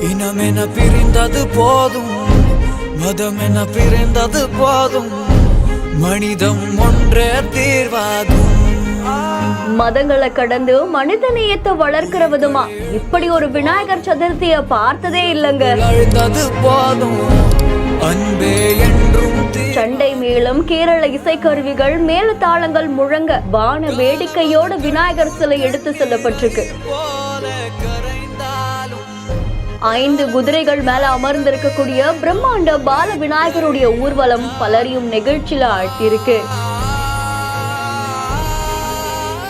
இனமென பிரிந்தது போதும், மதமென பிரிந்தது போதும், மனிதம் ஒன்றே தீர்வாகும். மதங்களை கடந்து மனிதநேயத்தை வளர்க்கிற விதமா இப்படி ஒரு விநாயகர் சதுர்த்திய பார்த்ததே இல்லைங்க. போதும் அன்பே என்றும் சண்டை மேளம், கேரள இசைக்கருவிகள், மேலதாளங்கள் முழங்க வான வேடிக்கையோட விநாயகர் சிலை எடுத்து செல்லப்பட்டிருக்கு. 5 குதிரைகள் மேல அமர்ந்திருக்கக்கூடிய பிரம்மாண்ட பால விநாயகருடைய ஊர்வலம் பலரையும் நெகிழ்ச்சியில ஆழ்த்தியிருக்கு.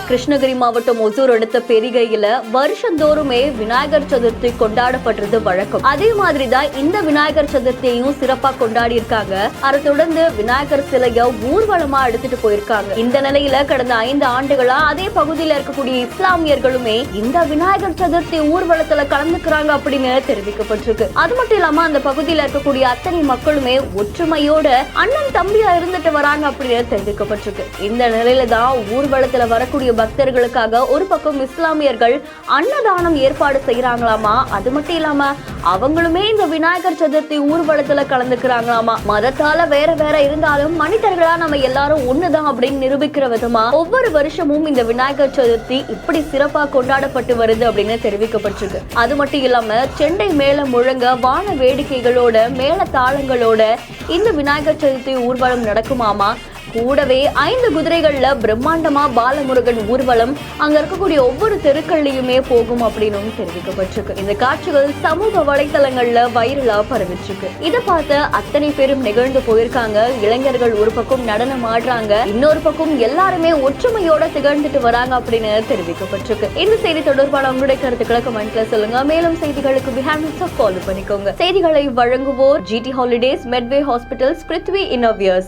கிருஷ்ணகிரி மாவட்டம் ஒசூர் அடுத்த பெரிகையில வருஷந்தோறுமே விநாயகர் சதுர்த்தி கொண்டாடப்படுறது வழக்கம். அதே மாதிரிதான் இந்த விநாயகர் சதுர்த்தியையும் சிறப்பா கொண்டாடி இருக்காங்க. அதை தொடர்ந்து விநாயகர் சிலைய ஊர்வலமா எடுத்துட்டு போயிருக்காங்க. இந்த நிலையில கடந்த 5 ஆண்டுகளா அதே பகுதியில இருக்கக்கூடிய இஸ்லாமியர்களுமே இந்த விநாயகர் சதுர்த்தி ஊர்வலத்துல கலந்துக்கிறாங்க அப்படின்னு தெரிவிக்கப்பட்டிருக்கு. அது மட்டும் இல்லாம அந்த பகுதியில இருக்கக்கூடிய அத்தனை மக்களுமே ஒற்றுமையோட அண்ணன் தம்பியா இருந்துட்டு வராங்க அப்படின்னு தெரிவிக்கப்பட்டிருக்கு. இந்த நிலையில தான் ஊர்வலத்துல வரக்கூடிய பக்தர்களுக்காக ஒரு பக்கம் இஸ்லாமியர்கள் அன்னதானம் ஏற்பாடு செய்யறாங்களாமா. அது மட்டும் இல்லாம அவங்களுமே இந்த விநாயகர் சதுர்த்தி ஊர்வலத்துல கலந்துக்கிறாங்களாமா. மதத்தால வேற வேற இருந்தாலும் மனிதர்களா நம்ம எல்லாரும் ஒண்ணுதான் அப்படின்னு நிரூபிக்கிற விதமா ஒவ்வொரு வருஷமும் இந்த விநாயகர் சதுர்த்தி இப்படி சிறப்பா கொண்டாடப்பட்டு வருது அப்படின்னு தெரிவிக்கப்பட்டிருக்கு. அது மட்டும் இல்லாம செண்டை மேளம் முழங்க வான வேடிக்கைகளோட மேல தாளங்களோட இந்த விநாயகர் சதுர்த்தி ஊர்வலம் நடக்குமாமா. கூடவே 5 குதிரைகள்ல பிரம்மாண்டமா பாலமுருகன் ஊர்வலம் அங்க இருக்கக்கூடிய ஒவ்வொரு தெருக்கள்லயுமே போகும் அப்படின்னு தெரிவிக்கப்பட்டிருக்கு. இந்த காட்சிகள் சமூக வலைதளங்கள்ல வைரலா பரவிச்சிருக்கு. இதை பார்த்த அத்தனை பேரும் நிகழ்ந்து போயிருக்காங்க. இளைஞர்கள் ஒரு பக்கம் நடனம் ஆடுறாங்க, இன்னொரு பக்கம் எல்லாருமே ஒற்றுமையோட திகழ்ந்துட்டு வராங்க அப்படின்னு தெரிவிக்கப்பட்டிருக்கு. இந்த செய்தி தொடர்பான உங்களுடைய கருத்துக்களை கமெண்ட்ல சொல்லுங்க. மேலும் செய்திகளுக்கு பிஹேண்ட் ஃபாலோ பண்ணிக்கோங்க. செய்திகளை வழங்குவோர் GT Holidays, Medway Hospitals, Prithvi Innoviers.